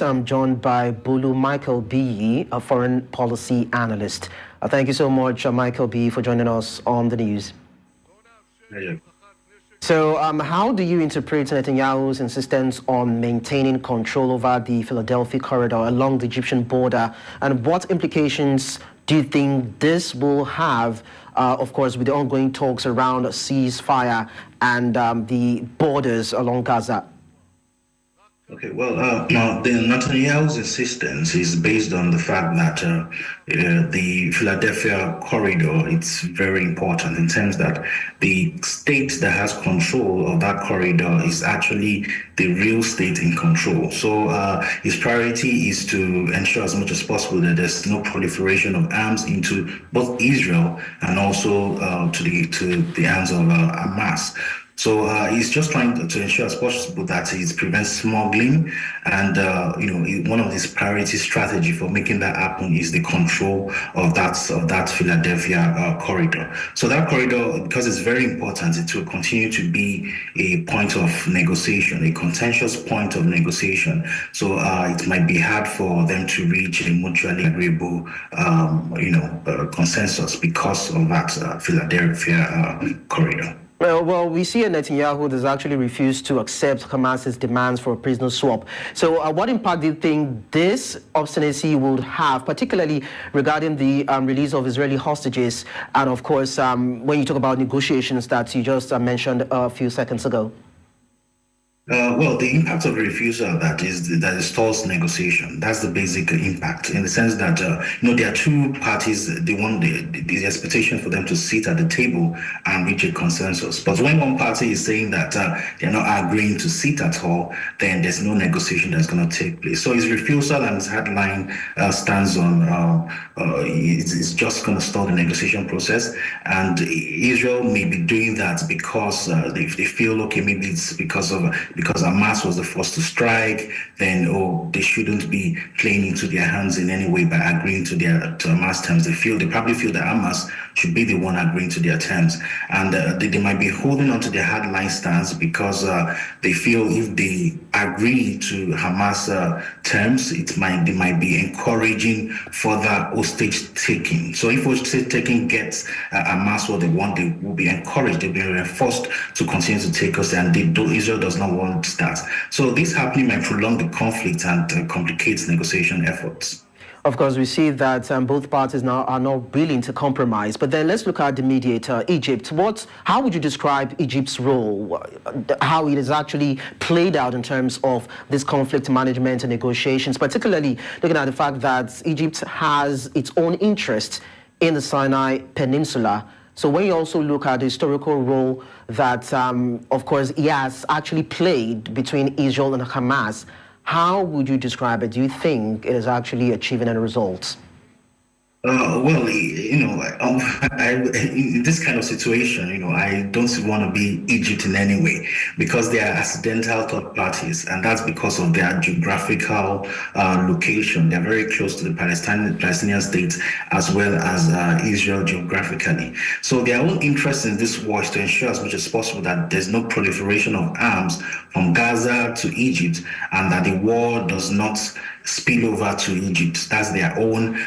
I'm joined by Bolu Michael-Biyi, a foreign policy analyst. Thank you so much, Michael-Biyi, for joining us on the news. So how do you interpret Netanyahu's insistence on maintaining control over the Philadelphi corridor along the Egyptian border, and what implications do you think this will have, of course, with the ongoing talks around a ceasefire and the borders along Gaza? Okay, well, now the Netanyahu's insistence is based on the fact that the Philadelphia corridor, it's very important in terms that the state that has control of that corridor is actually the real state in control. So his priority is to ensure as much as possible that there's no proliferation of arms into both Israel and also to the hands of Hamas. So he's just trying to ensure as possible that he prevents smuggling, and one of his priority strategy for making that happen is the control of that Philadelphia corridor. So that corridor, because it's very important, it will continue to be a point of negotiation, a contentious point of negotiation. So it might be hard for them to reach a mutually agreeable, consensus because of that Philadelphia corridor. Well, we see a Netanyahu has actually refused to accept Hamas's demands for a prisoner swap. So what impact do you think this obstinacy would have, particularly regarding the release of Israeli hostages and, of course, when you talk about negotiations that you just mentioned a few seconds ago? Well, the impact of the refusal of that is that it stalls negotiation. That's the basic impact, in the sense that there are two parties. They want the expectation for them to sit at the table and reach a consensus. But when one party is saying that they're not agreeing to sit at all, then there's no negotiation that's going to take place. So his refusal and his hardline stands on it's just going to stall the negotiation process. And Israel may be doing that because they feel, okay, maybe it's because Hamas was the first to strike, then they shouldn't be playing into their hands in any way by agreeing to Hamas terms. They probably feel that Hamas should be the one agreeing to their terms, and they might be holding on to their hardline stance because they feel if they agree to Hamas terms, they might be encouraging further hostage taking. So if hostage taking gets Hamas what they want, they will be encouraged, they'll be reinforced to continue to take us, and Israel does not want that. So this happening might prolong the conflict and complicates negotiation efforts. Of course, we see that both parties now are not willing to compromise. But then let's look at the mediator, Egypt. How would you describe Egypt's role, how it is actually played out in terms of this conflict management and negotiations, particularly looking at the fact that Egypt has its own interest in the Sinai Peninsula? So when you also look at the historical role that, of course, he has actually played between Israel and Hamas, how would you describe it? Do you think it is actually achieving any results? Well, in this kind of situation, I don't want to be Egypt in any way, because they are accidental third parties, and that's because of their geographical location. They're very close to the Palestinian state as well as Israel geographically. So their own interest in this war is to ensure as much as possible that there's no proliferation of arms from Gaza to Egypt, and that the war does not spill over to Egypt. That's their own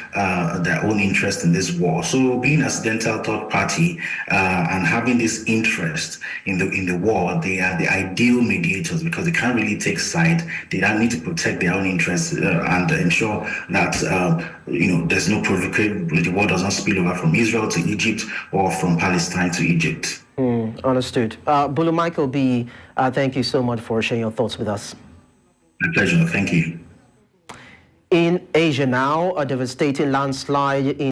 interest in this war. So being accidental third party and having this interest in the war, they are the ideal mediators, because they can't really take side. They don't need to protect their own interests and ensure that there's no provocation. The war does not spill over from Israel to Egypt or from Palestine to Egypt. Understood. Bolu Michael-Biyi, thank you so much for sharing your thoughts with us. My pleasure. Thank you. In Asia now, a devastating landslide in